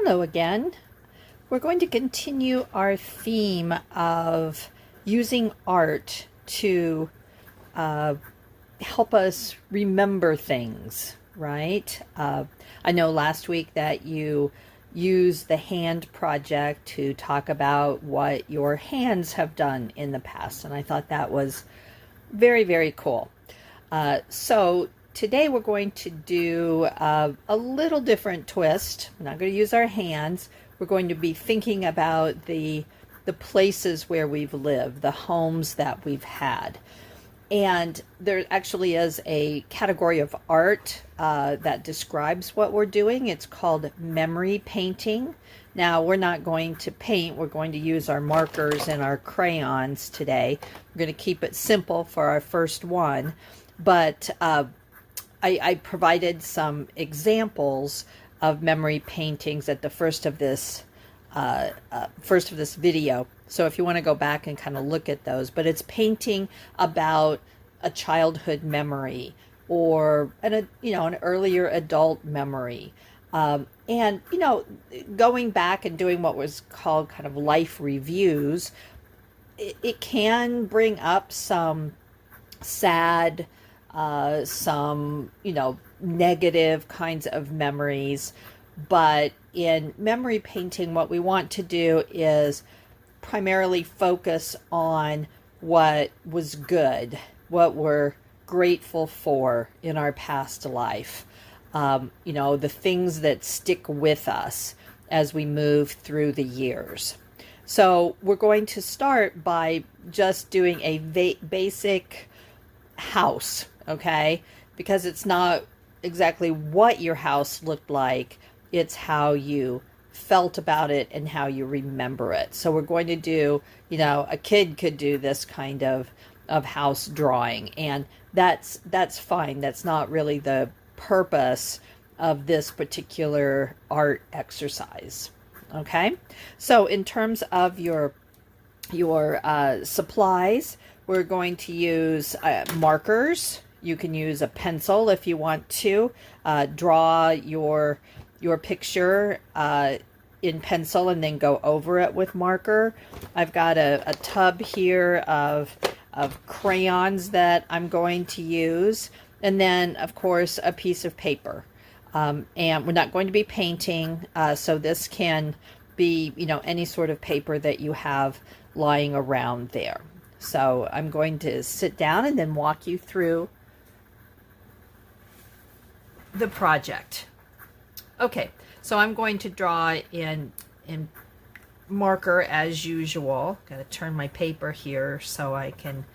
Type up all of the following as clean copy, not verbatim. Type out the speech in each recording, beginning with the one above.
Hello again. We're going to continue our theme of using art to uh, help us remember things, right? I know last week that you used the hand project to talk about what your hands have done in the past, and I thought that was very, very cool. So today we're going to do a little different twist. We're not going to use our hands. We're going to be thinking about the places where we've lived, the homes that we've had. And there actually is a category of art that describes what we're doing. It's called memory painting. Now, we're not going to paint. We're going to use our markers and our crayons today. We're going to keep it simple for our first one. But I provided some examples of memory paintings at the first of this video. So if you want to go back and kind of look at those, but it's painting about a childhood memory or an earlier adult memory. And going back and doing what was called kind of life reviews, it can bring up some sad, some negative kinds of memories. But in memory painting, what we want to do is primarily focus on what was good, what we're grateful for in our past life. The things that stick with us as we move through the years. So we're going to start by just doing a basic house, okay? Because it's not exactly what your house looked like, it's how you felt about it and how you remember it. So we're going to do, a kid could do this kind of house drawing, and that's fine. That's not really the purpose of this particular art exercise. Okay, so in terms of your supplies, we're going to use markers. You can use a pencil if you want to draw your picture in pencil and then go over it with marker. I've got a tub here of crayons that I'm going to use, and then of course a piece of paper. And we're not going to be painting, so this can be any sort of paper that you have lying around there. So I'm going to sit down and then walk you through the project. Okay, so I'm going to draw in marker as usual. Got to turn my paper here so I can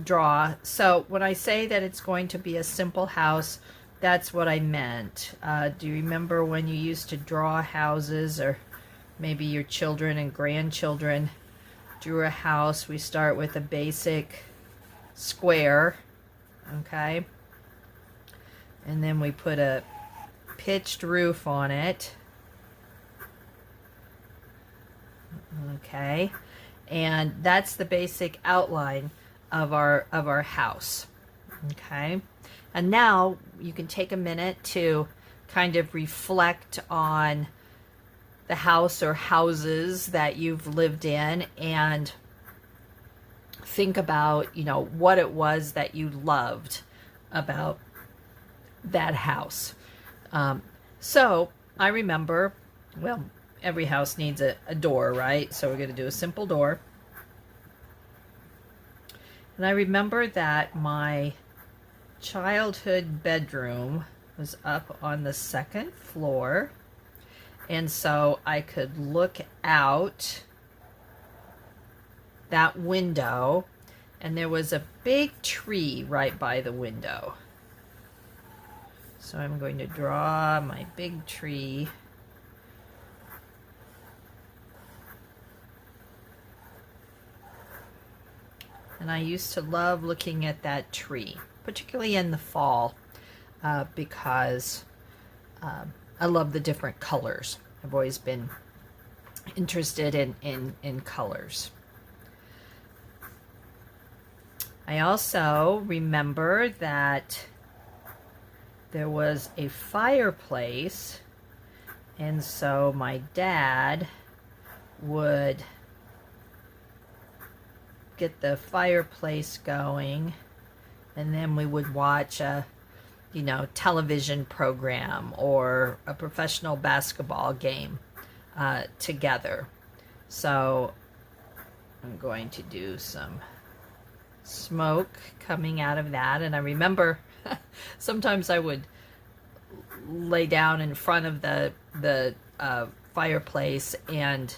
draw. So when I say that it's going to be a simple house, that's what I meant. Do you remember when you used to draw houses, or maybe your children and grandchildren drew a house? We start with a basic square, okay? And then we put a pitched roof on it. Okay, and that's the basic outline of our house. Okay, and now you can take a minute to kind of reflect on the house or houses that you've lived in and think about what it was that you loved about that house. So I remember, well, every house needs a door, right? So we're going to do a simple door. And I remember that my childhood bedroom was up on the second floor. And so I could look out that window, and there was a big tree right by the window. So I'm going to draw my big tree. And I used to love looking at that tree, particularly in the fall, because I love the different colors. I've always been interested in colors. I also remember that there was a fireplace And so my dad would get the fireplace going, and then we would watch a television program or a professional basketball game together. So I'm going to do some smoke coming out of that. And I remember sometimes I would lay down in front of the fireplace and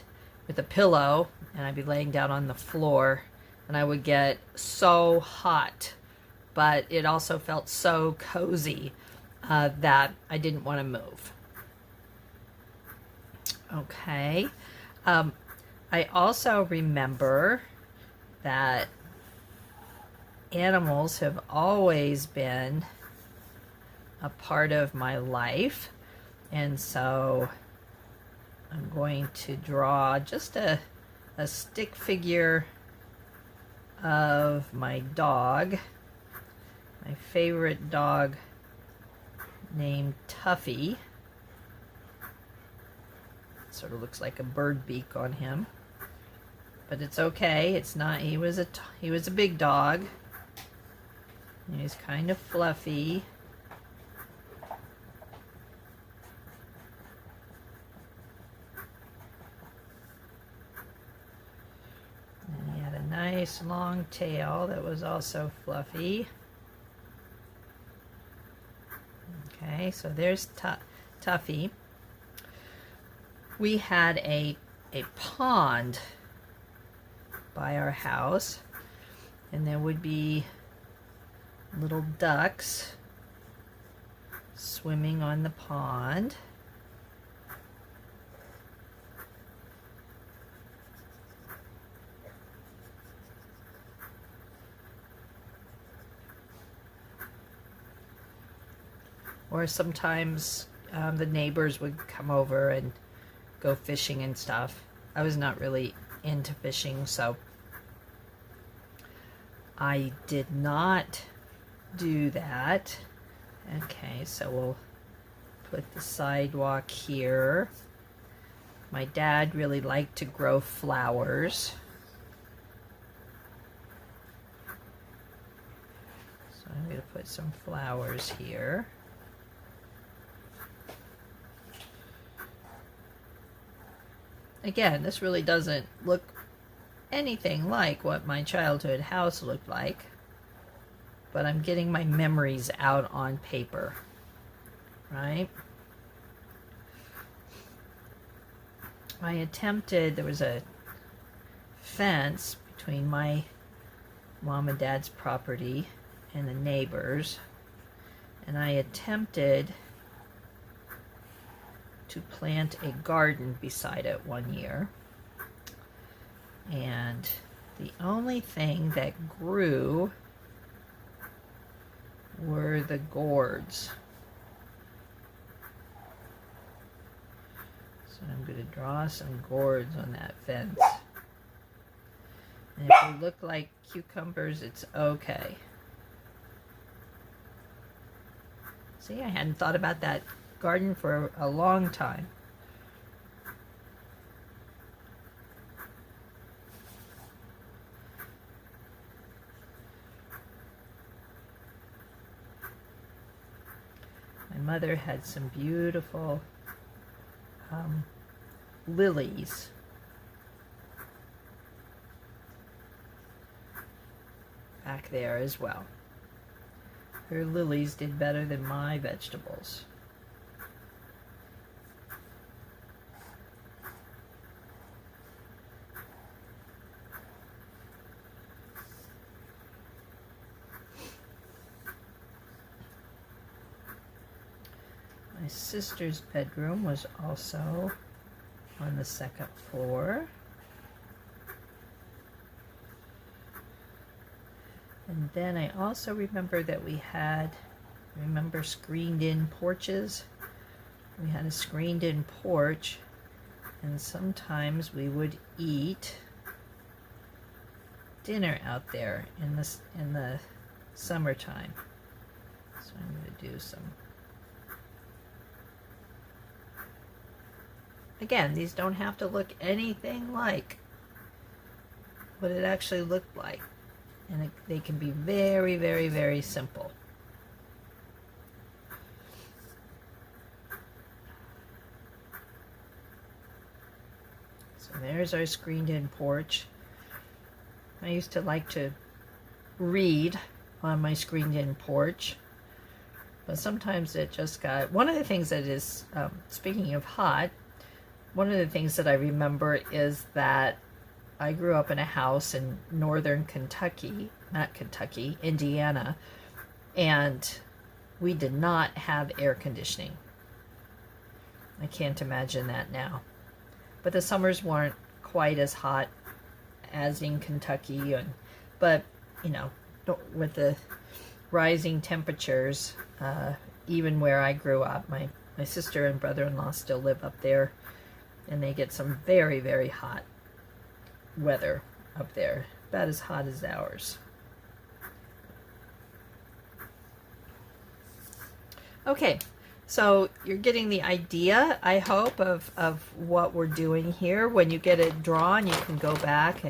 with a pillow, and I'd be laying down on the floor, and I would get so hot, but it also felt so cozy that I didn't want to move. Okay. I also remember that animals have always been a part of my life, and so I'm going to draw just a stick figure of my dog, my favorite dog named Tuffy. Sort of looks like a bird beak on him, but it's okay. It's not. He was a big dog. He's kind of fluffy. And he had a nice long tail that was also fluffy. Okay, so there's Tuffy. We had a pond by our house, and there would be little ducks swimming on the pond. Or sometimes the neighbors would come over and go fishing and stuff. I was not really into fishing, so I did not do that. Okay, so we'll put the sidewalk here. My dad really liked to grow flowers. So I'm going to put some flowers here. Again, this really doesn't look anything like what my childhood house looked like, but I'm getting my memories out on paper, right? There was a fence between my mom and dad's property and the neighbors, and I attempted to plant a garden beside it one year, and the only thing that grew were the gourds. So I'm going to draw some gourds on that fence, and if they look like cucumbers, it's okay. See, I hadn't thought about that garden for a long time. My mother had some beautiful lilies. Back there as well. Her lilies did better than my vegetables. My sister's bedroom was also on the second floor. And then I also remember that we had, screened-in porches. We had a screened-in porch, and sometimes we would eat dinner out there in the summertime. So I'm going to do some again, these don't have to look anything like what it actually looked like. And they can be very, very, very simple. So there's our screened-in porch. I used to like to read on my screened-in porch, but sometimes it just got... One of the things that is, speaking of hot, one of the things that I remember is that I grew up in a house in northern Kentucky, not Kentucky, Indiana, and we did not have air conditioning. I can't imagine that now. But the summers weren't quite as hot as in Kentucky, but you know, with the rising temperatures, even where I grew up, my sister and brother-in-law still live up there, and they get some very, very hot weather up there, about as hot as ours. Okay, so you're getting the idea, I hope, of what we're doing here. When you get it drawn, you can go back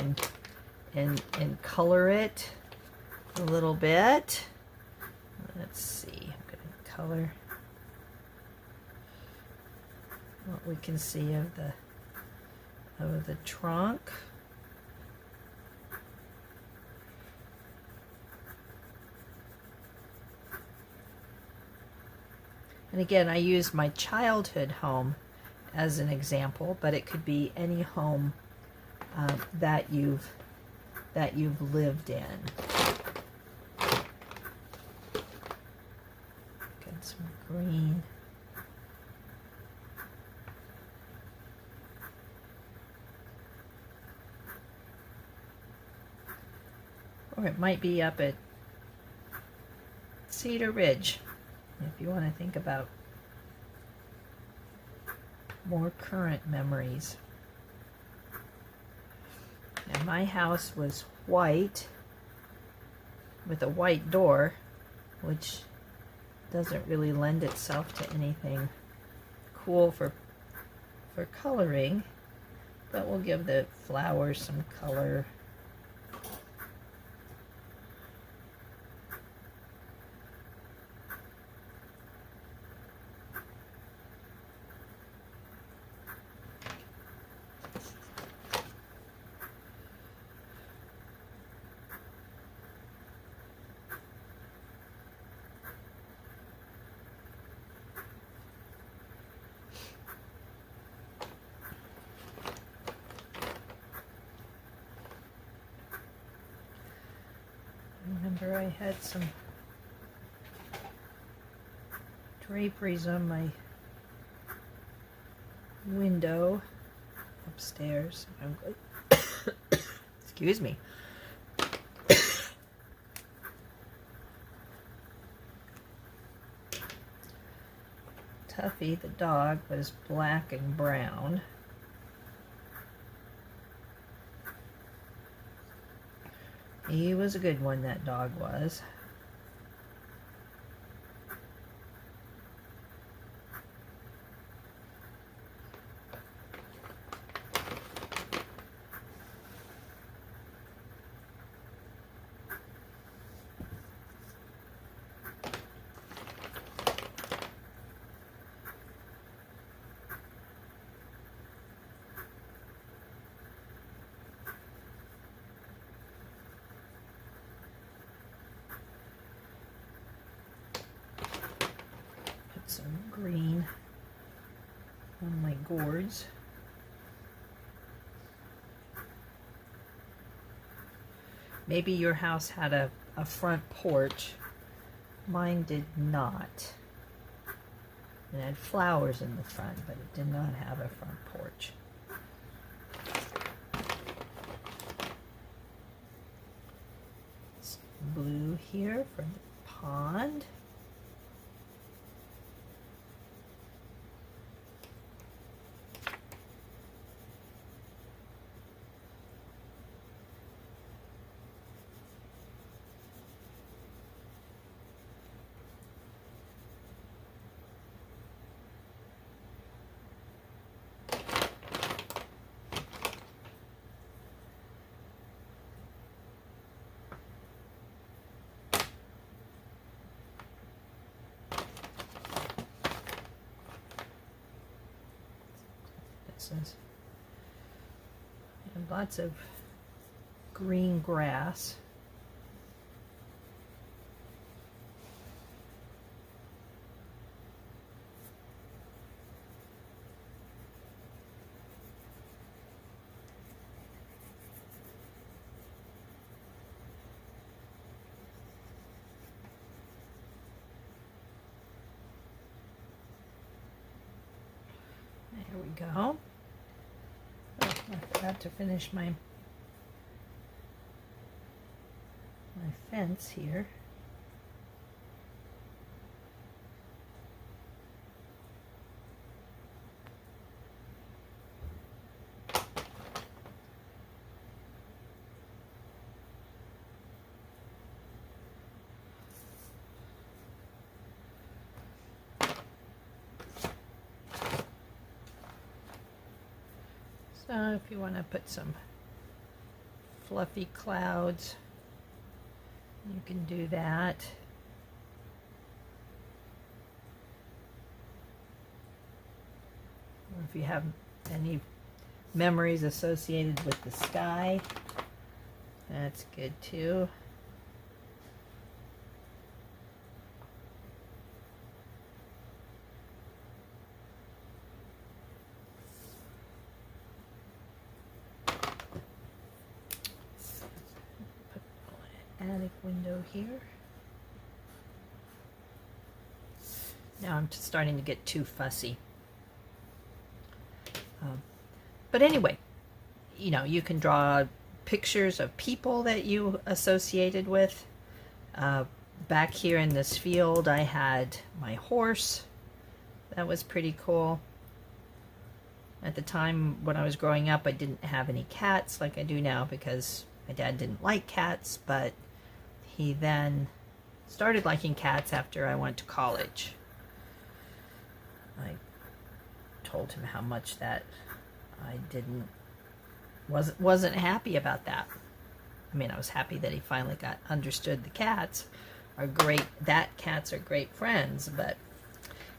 and color it a little bit. Let's see, I'm going to color what we can see of the trunk. And again, I used my childhood home as an example, but it could be any home that you've lived in. Get some green. Or it might be up at Cedar Ridge, if you want to think about more current memories. And my house was white with a white door, which doesn't really lend itself to anything cool for coloring, but we'll give the flowers some color. Remember, I had some draperies on my window upstairs. Excuse me. Tuffy, the dog, was black and brown. He was a good one, that dog was. Some green on my gourds. Maybe your house had a front porch. Mine did not. It had flowers in the front, but it did not have a front porch. Some blue here for the pond. houses. And lots of green grass. There we go. Oh, I forgot to finish my fence here. So if you want to put some fluffy clouds, you can do that. Or if you have any memories associated with the sky, that's good too. Attic window here. Now I'm just starting to get too fussy. But anyway, you know, you can draw pictures of people that you associated with. Back here in this field, I had my horse. That was pretty cool. At the time when I was growing up, I didn't have any cats like I do now because my dad didn't like cats, but he then started liking cats after I went to college. I told him how much that I wasn't happy about that. I mean, I was happy that he finally understood the cats are great, that cats are great friends. But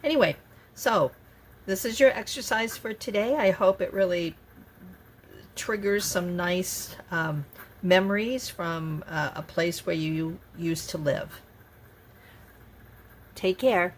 anyway, so this is your exercise for today. I hope it really triggers some nice memories from a place where you used to live. Take care.